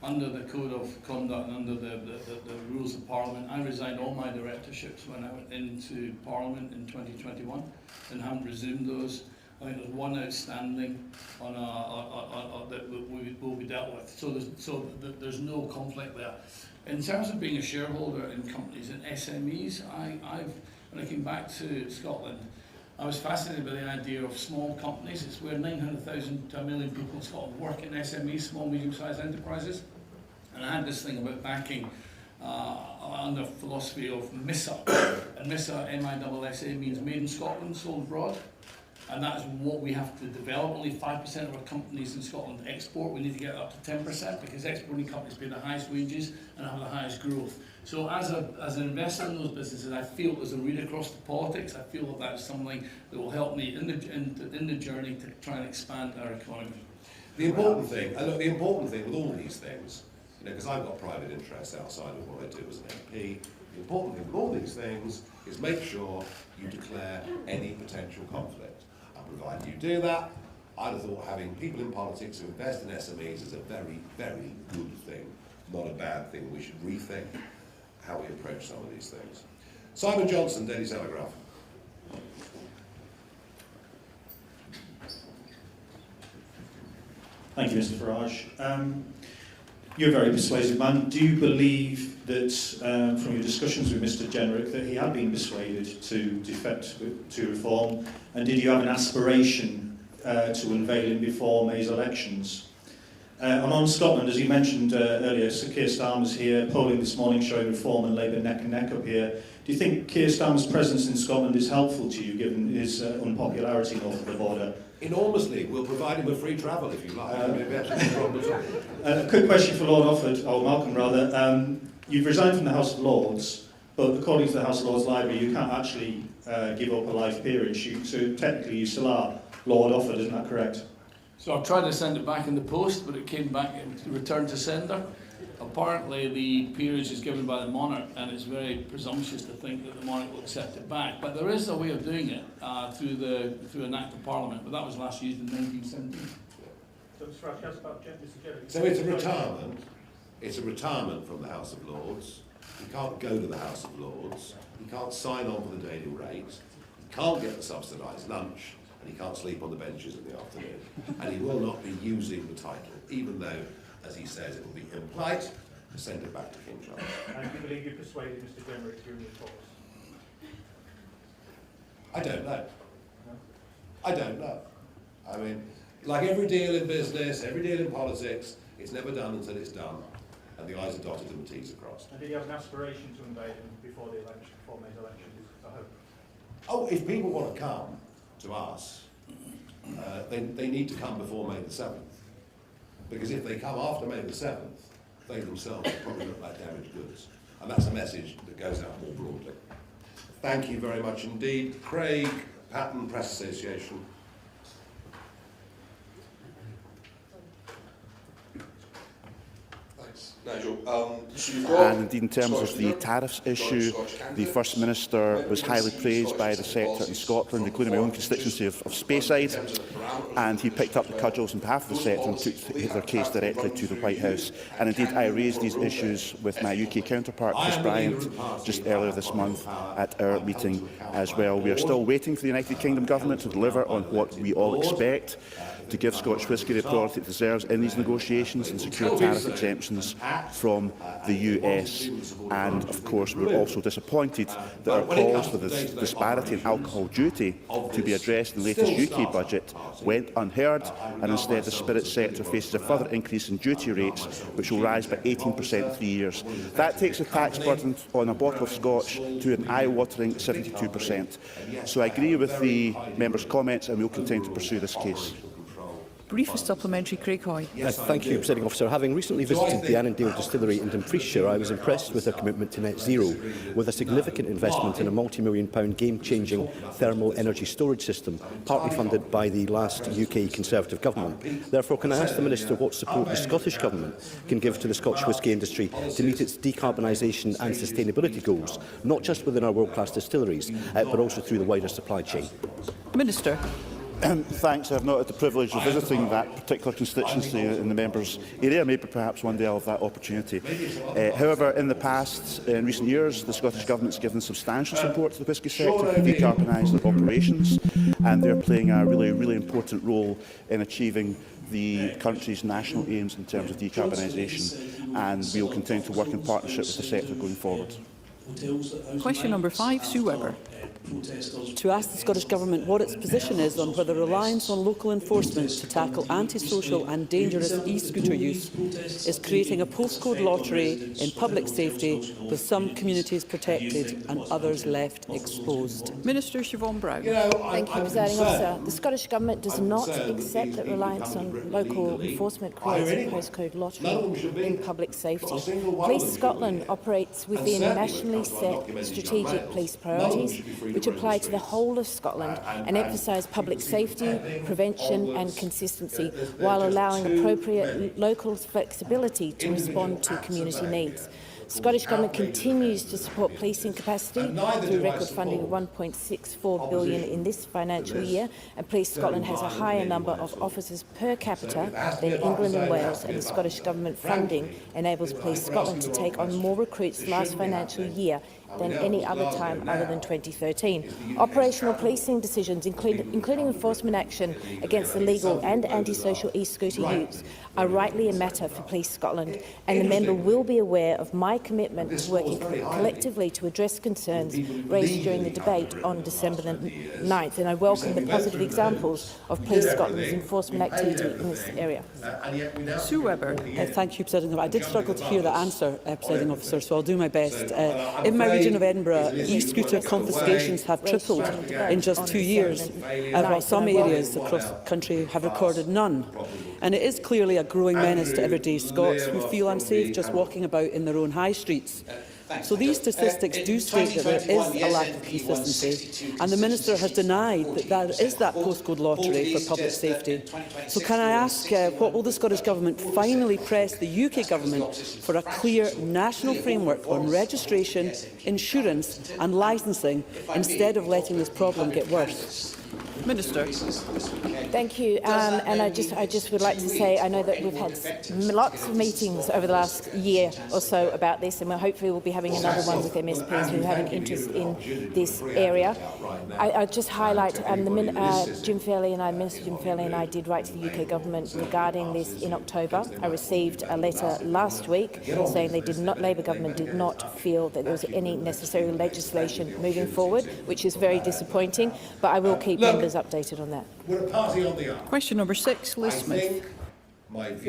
Under the Code of Conduct and under the rules of Parliament, I resigned all my directorships when I went into Parliament in 2021 and haven't resumed those. I think there's one outstanding on that will be dealt with. So there's no conflict there. In terms of being a shareholder in companies and SMEs, when I came back to Scotland, I was fascinated by the idea of small companies. It's where 900,000 to 1 million people in Scotland work in SMEs, small, medium-sized enterprises. And I had this thing about backing under philosophy of MISA. And MISA, M-I-S-S-A, means made in Scotland, sold abroad. And that's what we have to develop. Only 5% of our companies in Scotland export. We need to get up to 10% because exporting companies pay the highest wages and have the highest growth. So as an investor in those businesses, I feel there's a read across to politics. I feel that that's something that will help me in the journey to try and expand our economy.
The important thing, and look, the important thing with all these things, because I've got private interests outside of what I do as an MP, the important thing with all these things is make sure you declare any potential conflict. And provided you do that, I'd have thought having people in politics who invest in SMEs is a very, very good thing, not a bad thing. We should rethink how we approach some of these things. Simon Johnson, Daily Telegraph.
Thank you, Mr. Farage. You're a very persuasive man. Do you believe that, from your discussions with Mr. Jenrick, that he had been persuaded to defect to reform, and did you have an aspiration to unveil him before May's elections? And on Scotland, as you mentioned earlier, Sir Keir Starmer's here, polling this morning showing Reform and Labour neck and neck up here. Do you think Keir Starmer's presence in Scotland is helpful to you, given his unpopularity north of the border?
Enormously. We'll provide him with free travel if you like.
A quick question for Lord Offord, or Malcolm rather. You've resigned from the House of Lords, but according to the House of Lords Library, you can't actually give up a life peerage. So technically, you still are Lord Offord, isn't that correct?
So I tried to send it back in the post, but it came back and returned to sender. Apparently the peerage is given by the monarch, and it's very presumptuous to think that the monarch will accept it back. But there is a way of doing it through an act of parliament, but that was last used in 1917.
So it's a retirement. It's a retirement from the House of Lords. He can't go to the House of Lords. He can't sign on for the daily rate. He can't get the subsidised lunch. And he can't sleep on the benches in the afternoon. And he will not be using the title, even though, as he says, it will be impolite to send it back to King Charles.
And do you believe you persuaded Mr. Jenrick during your talks?
I don't know. I don't know. I mean, like every deal in business, every deal in politics, it's never done until it's done, and the I's are dotted and the T's are crossed.
And did you have an aspiration to invade him before the election, before May's election? I hope.
Oh, if people want to come to us, they need to come before May the 7th. Because if they come after May the 7th, they themselves probably look like damaged goods. And that's a message that goes out more broadly. Thank you very much indeed. Craig Patton, Press Association.
Nigel, and indeed in terms of the tariffs issue, the First Minister was highly praised by the sector in Scotland, including my own constituency of Speyside, and he picked up the cudgels on behalf of the sector and took their case directly to the White House. And indeed I raised these issues with my UK counterpart, Chris Bryant, just earlier this month at our meeting as well. We are still waiting for the United Kingdom Government to deliver on what we all expect, to give Scottish whisky the priority it deserves in these negotiations and secure tariff exemptions from the US. And of course we're also disappointed that our calls for this disparity in alcohol duty to be addressed in the latest UK budget went unheard, and instead the spirits sector faces a further increase in duty rates, which will rise by 18% in 3 years. That takes the tax burden on a bottle of Scotch to an eye-watering 72%. So I agree with the member's comments and will continue to pursue this case.
Brief supplementary, Craig Hoy.
Thank you, Presiding Officer. Having recently visited the Annandale Distillery in Dumfriesshire, I was impressed with their commitment to net zero, with a significant investment in a multi-million-pound game-changing thermal energy storage system, partly funded by the last UK Conservative government. Therefore, can I ask the Minister what support the Scottish Government can give to the Scotch whisky industry to meet its decarbonisation and sustainability goals, not just within our world-class distilleries, but also through the wider supply chain?
Minister.
Thanks. I've not had the privilege of visiting that particular constituency in the member's area. Maybe perhaps one day I'll have that opportunity. However, in the past, in recent years, the Scottish Government's given substantial support to the whisky sector to decarbonise their operations, and they're playing a really important role in achieving the country's national aims in terms of decarbonisation, and we will continue to work in partnership with the sector going forward.
Question number 5, Sue Webber.
To ask the Scottish Government what its position is on whether reliance on local enforcement to tackle antisocial and dangerous e-scooter use is creating a postcode lottery in public safety, with some communities protected and others left exposed.
Minister Siobhan Brown.
Thank you, Presiding Officer. The Scottish Government does not accept that reliance on local enforcement creates a postcode lottery in public safety. Police Scotland operates within nationally set strategic police priorities, which apply to the whole of Scotland and emphasise public safety, prevention and consistency, while allowing appropriate local flexibility to respond to community needs. Scottish Government continues to support policing capacity through record funding of £1.64 billion in this financial year, and Police Scotland has a higher number of officers per capita than England and Wales, and the Scottish Government funding enables Police Scotland to take on more recruits last financial year than any other time other than 2013. Operational policing decisions, including enforcement action against illegal and antisocial e-scooter use, are rightly a matter for Police Scotland, and the member will be aware of my commitment to working collectively to address concerns raised during the debate on December the 9th, and I welcome the positive examples of Police Scotland's enforcement activity in this area.
Sue Webber.
Thank you, Presiding Officer. I did struggle to hear the answer, Presiding Officer, so I'll do my best. In my region of Edinburgh, e-scooter confiscations have tripled in just 2 years, while some areas across the country have recorded none. And it is clearly a growing menace to everyday Scots who feel unsafe just walking about in their own high streets. So these statistics do state that there is a lack of consistency, and the Minister has denied that there is that postcode lottery for public safety. So can I ask, what will the Scottish Government finally press the UK Government for a clear national framework on registration, insurance and licensing, instead of letting this problem get worse?
Minister.
Thank you, and I just would like to say I know that we've had lots of meetings over the last year or so about this, and hopefully we'll be having another one with MSPs who have an interest in this area. I just highlight Minister Jim Fairley and I did write to the UK Government regarding this in October. I received a letter last week saying Labour Government did not feel that there was any necessary legislation moving forward, which is very disappointing, but I will keep members updated on that.
Question number 6, Liz Smith.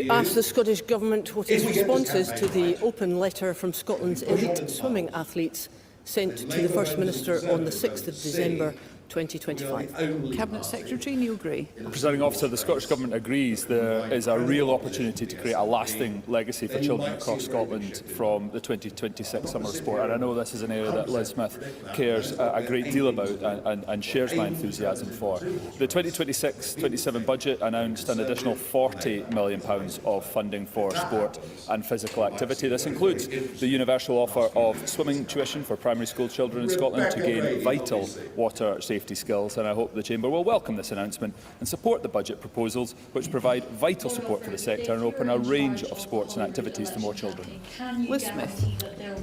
Ask the Scottish Government what its response is to the open letter from Scotland's elite swimming athletes sent to the First Minister on the 6th of December 2025.
Cabinet Secretary Neil Gray.
Presiding Officer, the Scottish Government agrees there is a real opportunity to create a lasting legacy for children across Scotland from the 2026 summer sport. And I know this is an area that Liz Smith cares a great deal about and shares my enthusiasm for. The 2026-27 budget announced an additional £40 million of funding for sport and physical activity. This includes the universal offer of swimming tuition for primary school children in Scotland to gain vital water safety skills, and I hope the Chamber will welcome this announcement and support the budget proposals which provide vital support for the sector and open a range of sports and activities to more children.
Liz Smith.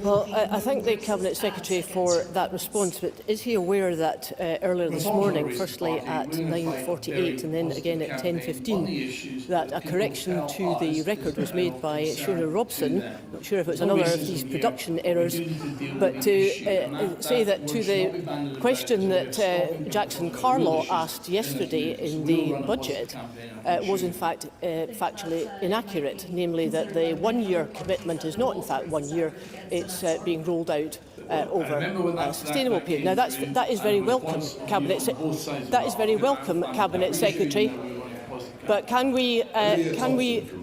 Well, I thank the Cabinet Secretary for that response, but is he aware that earlier this morning, firstly at 9:48 and then again at 10:15, that a correction to the record was made by Shona Robson, not sure if it's another of these production errors, but to say that to the question that Jackson Carlaw asked yesterday in the budget was in fact factually inaccurate, namely that the one-year commitment is not in fact 1 year, it's being rolled out over a sustainable period. Now that is very welcome, Cabinet Secretary, but can we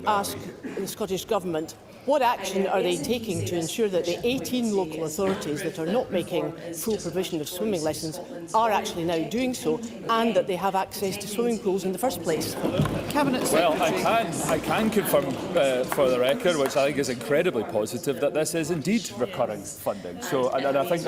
ask the Scottish Government what action are they taking to ensure that the 18 local authorities that are not making full provision of swimming lessons are actually now doing so, and that they have access to swimming pools in the first place?
Cabinet Secretary.
Well, I can confirm for the record, which I think is incredibly positive, that this is indeed recurring funding. So, and I think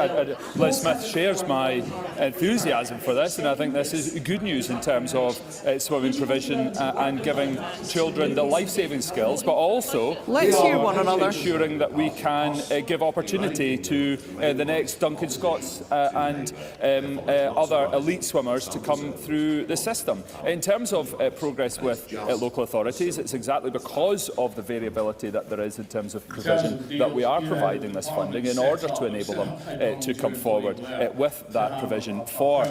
Liz Smith shares my enthusiasm for this, and I think this is good news in terms of swimming provision and giving children the life-saving skills, but also
let's hear one another.
Ensuring that we can give opportunity to the next Duncan Scotts and other elite swimmers to come through the system. In terms of progress with local authorities, it's exactly because of the variability that there is in terms of provision that we are providing this funding in order to enable them to come forward with that provision for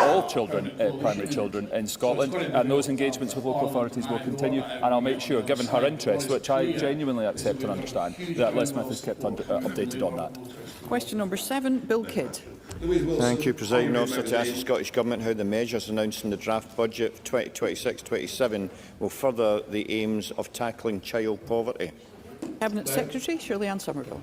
all children, primary children in Scotland, and those engagements with local authorities will continue, and I'll make sure, given her interest, which I genuinely accept and understand, that Liz Smith is kept updated on that.
Question number 7, Bill Kidd.
Thank you, Presiding Officer. To ask the Scottish Government how the measures announced in the draft budget for 2026-27 will further the aims of tackling child poverty.
Cabinet Secretary Shirley Ann Somerville.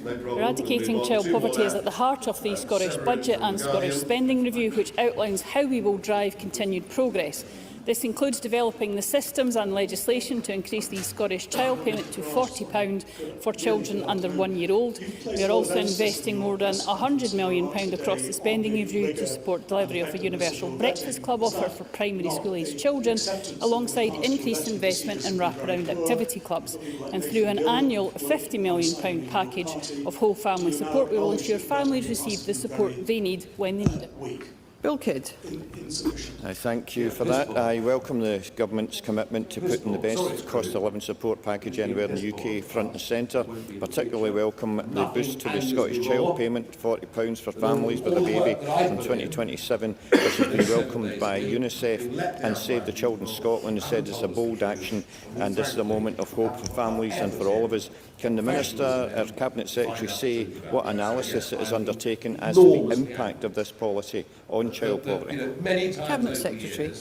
Eradicating child poverty is at the heart of the Scottish Budget and Scottish Spending Review, which outlines how we will drive continued progress. This includes developing the systems and legislation to increase the Scottish child payment to £40 for children under 1 year old. We are also investing more than £100 million across the spending review to support delivery of a universal breakfast club offer for primary school-aged children, alongside increased investment in wraparound activity clubs. And through an annual £50 million package of whole family support, we will ensure families receive the support they need when they need it.
Bill Kidd.
I thank you for that. I welcome the Government's commitment to putting the best cost of living support package anywhere in the UK front and centre. Particularly welcome the boost to the Scottish child payment, £40 for families with a baby from 2027, which has been welcomed by UNICEF and Save the Children Scotland has said it's a bold action and this is a moment of hope for families and for all of us. Can the Minister or Cabinet Secretary say what analysis it is undertaken as to the impact of this policy on child poverty?
Cabinet Secretary.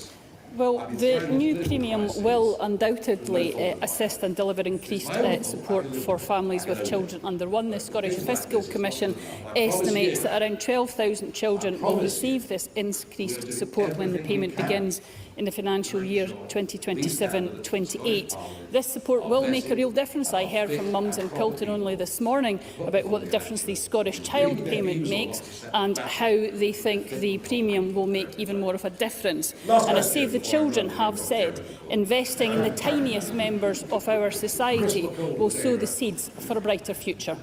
Well, the new premium will undoubtedly assist and deliver increased support for families with children under 1. The Scottish Fiscal Commission estimates that around 12,000 children will receive this increased support when the payment begins in the financial year 2027-28. This support will make a real difference. I heard from mums in Pilton only this morning about what the difference the Scottish child payment makes and how they think the premium will make even more of a difference. And as Save the Children have said, investing in the tiniest members of our society will sow the seeds for a brighter future.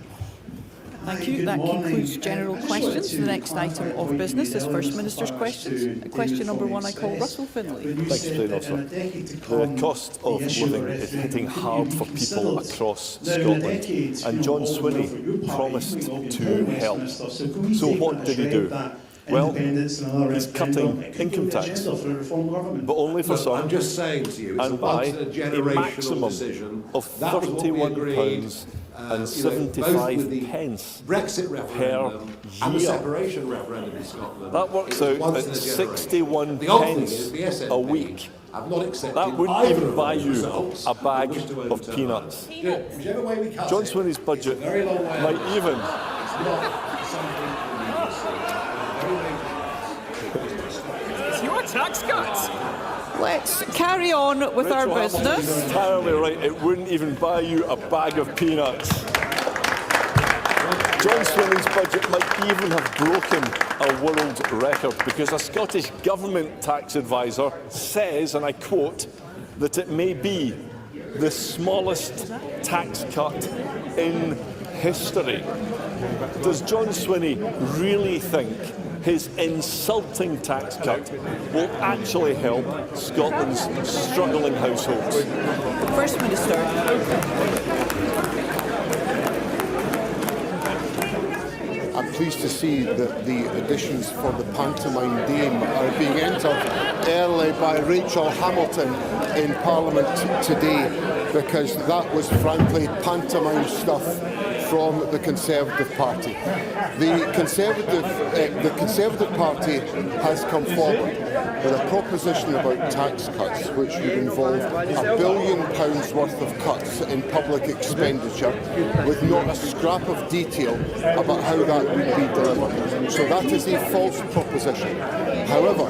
Thank you. That concludes general questions. The next item of business is First Minister's questions. Question number 1, I call Russell Finlay.
Thanks, President Officer. The cost of living is hitting hard for people across Scotland, and John Swinney promised to help. So what did he do? Well, he's cutting income tax, but only for some, and by a maximum of £31 and 75 pence per year. That works out at 61 pence a week. That wouldn't even buy you a bag of peanuts. John Swinney's budget might even...
It's your tax cuts. Let's carry on with our business.
He's entirely right. It wouldn't even buy you a bag of peanuts. John Swinney's budget might even have broken a world record because a Scottish Government tax advisor says, and I quote, that it may be the smallest tax cut in history. Does John Swinney really think his insulting tax cut will actually help Scotland's struggling households?
First Minister.
I'm pleased to see that the additions for the pantomime dame are being entered early by Rachel Hamilton in Parliament today, because that was frankly pantomime stuff from the Conservative Party. The Conservative Party has come forward with a proposition about tax cuts which would involve £1 billion worth of cuts in public expenditure with not a scrap of detail about how that would be delivered. So that is a false proposition. However,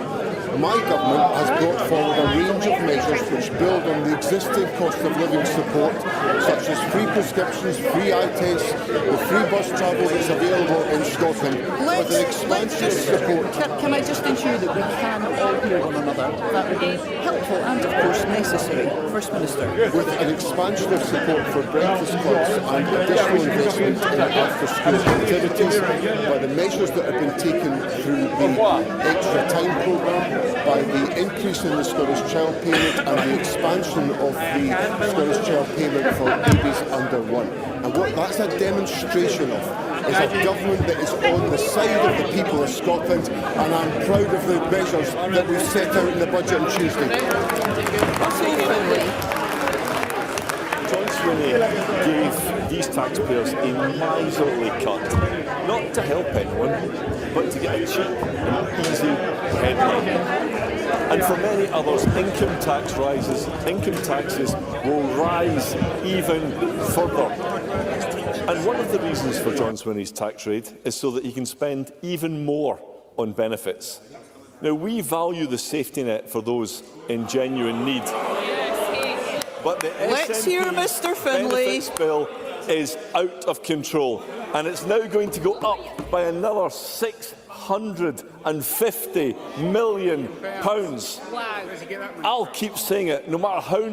my government has brought forward a range of measures which build on the existing cost of living support, such as free prescriptions, free eye tests, the free bus travel that's available in Scotland, with an expansion of support.
Can I just ensure that we can all hear one another, that would be helpful and, of course, necessary. First Minister.
With an expansion of support for breakfast clubs and additional investment in after-school activities, by the measures that have been taken through the extra time programme, by the increase in the Scottish Child Payment and the expansion of the Scottish Child Payment for babies under 1. And what that's a demonstration of is a government that is on the side of the people of Scotland, and I'm proud of the measures that we've set out in the budget on Tuesday.
John Swinney gave these taxpayers a miserly cut, not to help anyone, but to get a cheap and easy headline. And for many others, income taxes will rise even further. And one of the reasons for John Swinney's tax rate is so that he can spend even more on benefits. Now, we value the safety net for those in genuine need. But the
Let's hear Mr. Finlay.
Benefits bill is out of control, and it's now going to go up by another £650 million. I'll keep saying it, no matter how